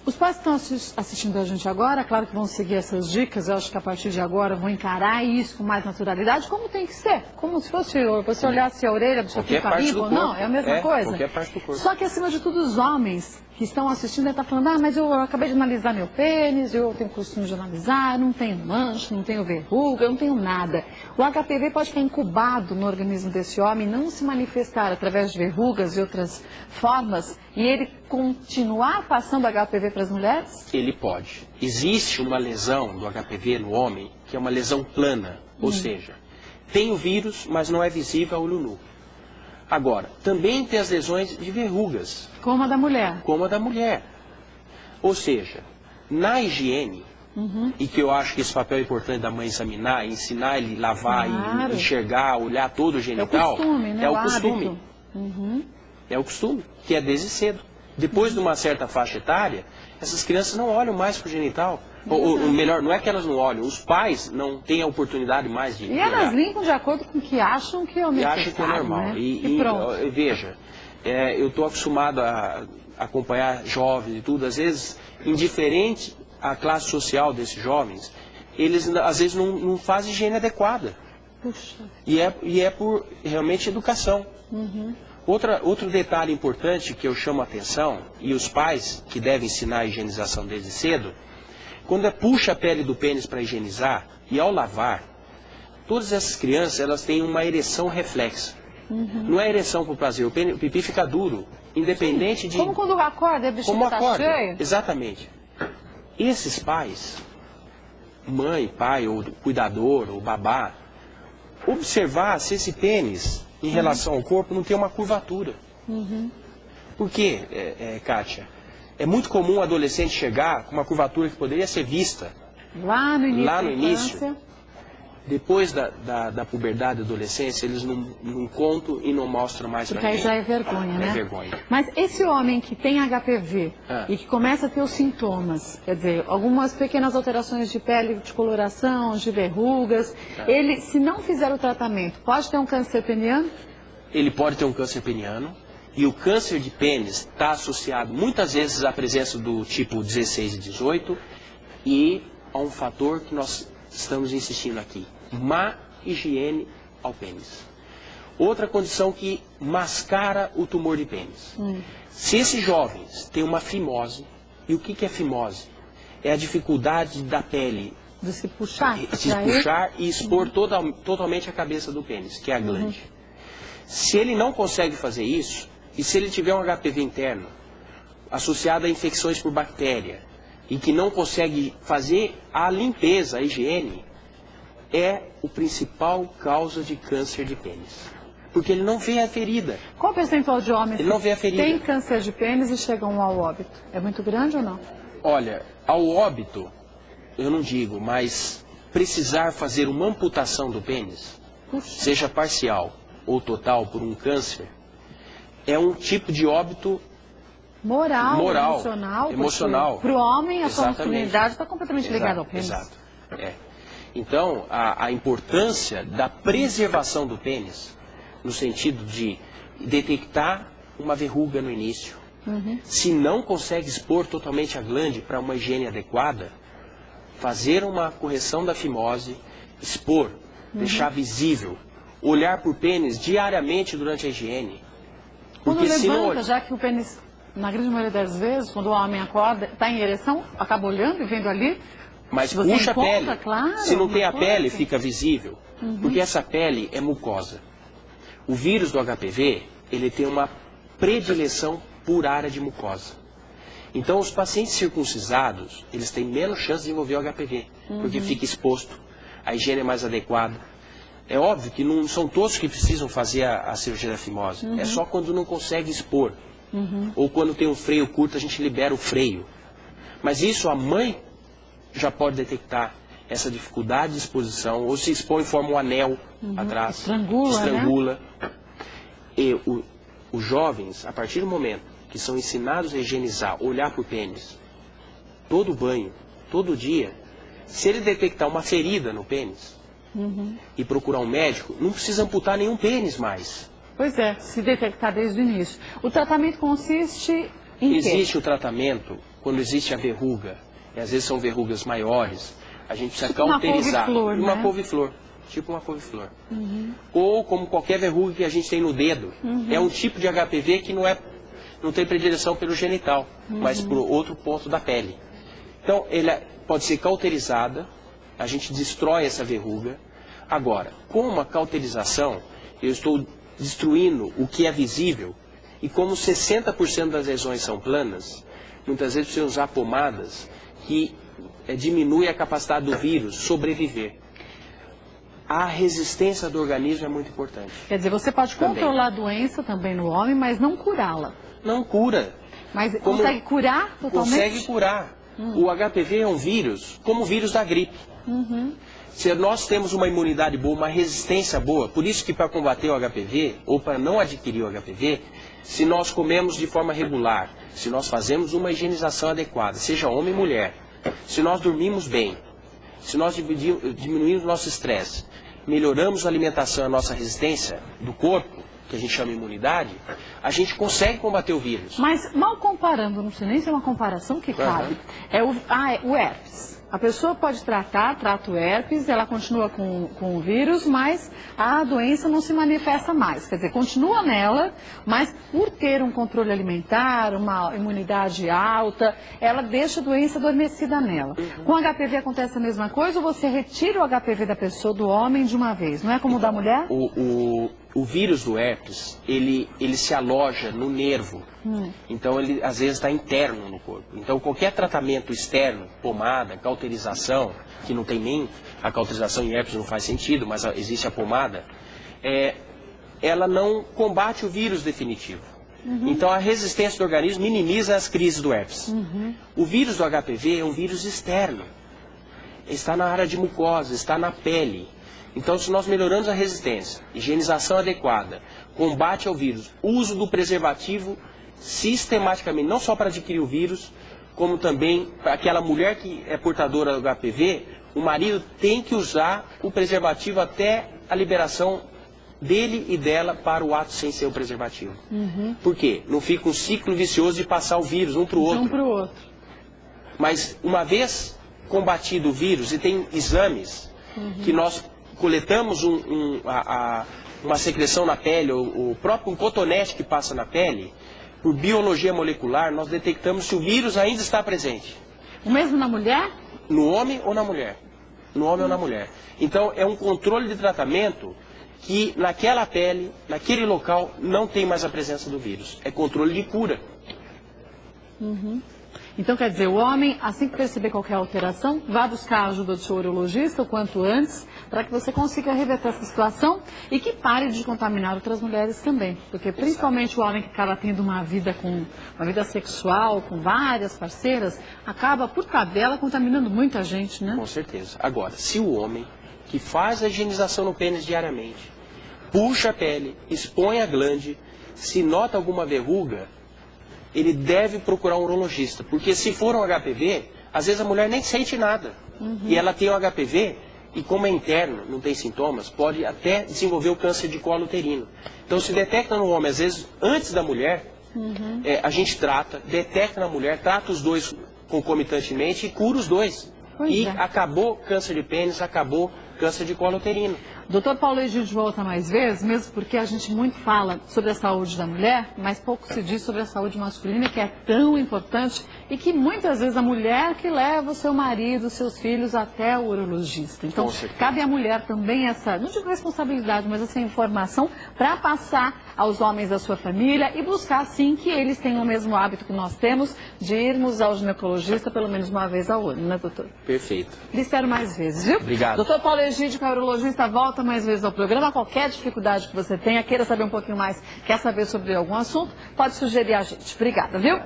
Os pais que estão assistindo a gente agora, claro que vão seguir essas dicas, eu acho que a partir de agora vão encarar isso com mais naturalidade, como tem que ser. Como se fosse, você olhasse a orelha do seu filho limpa ou não, é a mesma coisa. Qualquer parte do corpo. Só que acima de tudo os homens que estão assistindo, estão falando, mas eu acabei de analisar meu pênis, eu tenho costume de analisar, não tenho mancha, não tenho verruga, não tenho nada. O HPV pode ficar incubado no organismo desse homem, não se manifestar através de verrugas e outras formas, e ele continuar passando HPV para as mulheres? Ele pode. Existe uma lesão do HPV no homem, que é uma lesão plana, ou seja, tem o vírus, mas não é visível a olho nu. Agora, também tem as lesões de verrugas. Como a da mulher. Como a da mulher. Ou seja, na higiene, e que eu acho que esse papel é importante da mãe examinar, ensinar ele a lavar, Claro. e enxergar, olhar todo o É o genital. costume, né? É o O costume. hábito. É o costume, que é desde cedo. Depois de uma certa faixa etária, essas crianças não olham mais para o genital. Ou melhor, não é que elas não olham, os pais não têm a oportunidade mais de E elas olhar. limpam de acordo com o que acham que é o E necessário, acham que é normal. né? E pronto. veja, eu estou acostumado a acompanhar jovens e tudo, às vezes, indiferente à classe social desses jovens, eles às vezes não fazem higiene adequada. Puxa. E é por realmente educação. Outro detalhe importante que eu chamo a atenção, e os pais que devem ensinar a higienização desde cedo, quando puxa a pele do pênis para higienizar, e ao lavar, todas essas crianças elas têm uma ereção reflexa. Não é ereção por prazer, o pipi fica duro, independente de... Como quando acorda, a bexiga Como está acorda, cheia? exatamente. Esses pais, mãe, pai, ou cuidador, ou babá, observar se esse pênis, em relação ao corpo, não tem uma curvatura. Por quê, Kátia? É muito comum o adolescente chegar com uma curvatura que poderia ser vista Lá no início lá no da início. infância. Depois da puberdade e adolescência, eles não contam e não mostram mais Porque pra aí ninguém. já é vergonha, né? É vergonha. Mas esse homem que tem HPV Ah. e que começa a ter os sintomas, quer dizer, algumas pequenas alterações de pele, de coloração, de verrugas, ele, se não fizer o tratamento, pode ter um câncer peniano? Ele pode ter um câncer peniano, e o câncer de pênis está associado muitas vezes à presença do tipo 16 e 18 e a um fator que nós estamos insistindo aqui, má higiene ao pênis. Outra condição que mascara o tumor de pênis. Se esses jovens têm uma fimose, e o que é fimose? É a dificuldade da pele De se puxar? se puxar e expor totalmente a cabeça do pênis, que é a glande. Se ele não consegue fazer isso, e se ele tiver um HPV interno, associado a infecções por bactéria, e que não consegue fazer a limpeza, a higiene, é o principal causa de câncer de pênis. Porque ele não vê a ferida. Qual o percentual de homens Ele não vê a que ferida. têm câncer de pênis e chegam ao óbito? É muito grande ou não? Olha, ao óbito, eu não digo, mas precisar fazer uma amputação do pênis, Puxa. seja parcial ou total por um câncer, é um tipo de óbito Moral, Moral, emocional. emocional. Para o homem, a sua Exatamente. masculinidade está completamente ligada ao pênis. Exato. Então, a importância da preservação do pênis, no sentido de detectar uma verruga no início, se não consegue expor totalmente a glande para uma higiene adequada, fazer uma correção da fimose, expor, deixar visível, olhar para o pênis diariamente durante a higiene. Quando Porque se não levanta, já que o pênis, na grande maioria das vezes, quando o homem acorda, está em ereção, acaba olhando e vendo ali. Mas Se você puxa a encontra, pele. claro, Se não tem a uma pele, coisa. fica visível. Porque essa pele é mucosa. O vírus do HPV, ele tem uma predileção por área de mucosa. Então, os pacientes circuncisados, eles têm menos chance de desenvolver o HPV, porque fica exposto, a higiene é mais adequada. É óbvio que não são todos que precisam fazer a cirurgia da fimose. É só quando não consegue expor. Ou quando tem um freio curto, a gente libera o freio. Mas isso a mãe já pode detectar essa dificuldade de exposição, ou se expõe e forma um anel atrás. Estrangula, E os jovens, a partir do momento que são ensinados a higienizar, olhar para o pênis, todo banho, todo dia, se ele detectar uma ferida no pênis e procurar um médico, não precisa amputar nenhum pênis mais. Pois é, se detectar desde o início. O tratamento consiste Existe o tratamento, quando existe a verruga, e às vezes são verrugas maiores, a gente precisa cauterizar. Uma couve-flor, tipo uma couve-flor. Ou como qualquer verruga que a gente tem no dedo. É um tipo de HPV que não tem predileção pelo genital, mas por outro ponto da pele. Então, ela pode ser cauterizada, a gente destrói essa verruga. Agora, com uma cauterização, eu estou destruindo o que é visível, e como 60% das lesões são planas, muitas vezes precisa usar pomadas que diminui a capacidade do vírus sobreviver. A resistência do organismo é muito importante. Quer dizer, você pode controlar a doença também no homem, mas não curá-la. Não cura. Mas consegue curar totalmente? Consegue curar. O HPV é um vírus, como o vírus da gripe. Se nós temos uma imunidade boa, uma resistência boa, por isso que para combater o HPV, ou para não adquirir o HPV, se nós comemos de forma regular, se nós fazemos uma higienização adequada, seja homem ou mulher, se nós dormimos bem, se nós diminuímos o nosso estresse, melhoramos a alimentação, a nossa resistência do corpo, que a gente chama de imunidade, a gente consegue combater o vírus. Mas, mal comparando, não sei nem se é uma comparação que cabe, é o herpes. A pessoa pode trata o herpes, ela continua com o vírus, mas a doença não se manifesta mais. Quer dizer, continua nela, mas por ter um controle alimentar, uma imunidade alta, ela deixa a doença adormecida nela. Com HPV acontece a mesma coisa, ou você retira o HPV da pessoa, do homem, de uma vez? Não é como o da mulher? O vírus do herpes, ele se aloja no nervo. Então, ele às vezes está interno no corpo. Então, qualquer tratamento externo, pomada, cauterização, que não tem nem... A cauterização em herpes não faz sentido, mas existe a pomada, ela não combate o vírus definitivo. Então, a resistência do organismo minimiza as crises do herpes. O vírus do HPV é um vírus externo. Está na área de mucosa, está na pele. Então, se nós melhoramos a resistência, higienização adequada, combate ao vírus, uso do preservativo sistematicamente, não só para adquirir o vírus, como também para aquela mulher que é portadora do HPV, o marido tem que usar o preservativo até a liberação dele e dela para o ato sem ser o preservativo. Por quê? Não fica um ciclo vicioso de passar o vírus um para o outro. Um para o outro. Mas uma vez combatido o vírus, e tem exames que nós coletamos uma secreção na pele, o próprio cotonete que passa na pele, por biologia molecular, nós detectamos se o vírus ainda está presente. O mesmo na mulher? No homem ou na mulher. No homem ou na mulher. Então, é um controle de tratamento que naquela pele, naquele local, não tem mais a presença do vírus. É controle de cura. Então, quer dizer, o homem, assim que perceber qualquer alteração, vá buscar a ajuda do seu urologista o quanto antes, para que você consiga reverter essa situação e que pare de contaminar outras mulheres também. Porque principalmente o homem que acaba tendo uma vida sexual, com várias parceiras, acaba, por tabela, contaminando muita gente, né? Com certeza. Agora, se o homem que faz a higienização no pênis diariamente, puxa a pele, expõe a glande, se nota alguma verruga, ele deve procurar um urologista, porque se for um HPV, às vezes a mulher nem sente nada. E ela tem um HPV, e como é interno, não tem sintomas, pode até desenvolver o câncer de colo uterino. Então se detecta no homem, às vezes antes da mulher, a gente detecta na mulher, trata os dois concomitantemente e cura os dois. Acabou câncer de pênis, acabou câncer de colo uterino. Doutor Paulo Egídio volta mais vezes, mesmo porque a gente muito fala sobre a saúde da mulher, mas pouco se diz sobre a saúde masculina, que é tão importante e que muitas vezes a mulher que leva o seu marido, os seus filhos até o urologista. Então, cabe à mulher também essa, não digo responsabilidade, mas essa informação para passar aos homens da sua família e buscar, sim, que eles tenham o mesmo hábito que nós temos de irmos ao ginecologista pelo menos uma vez ao ano, né, doutor? Perfeito. Lhe espero mais vezes, viu? Obrigado. Doutor Paulo Egídio, que é urologista, volta mais vezes ao programa. Qualquer dificuldade que você tenha, queira saber um pouquinho mais, quer saber sobre algum assunto, pode sugerir a gente. Obrigada, viu?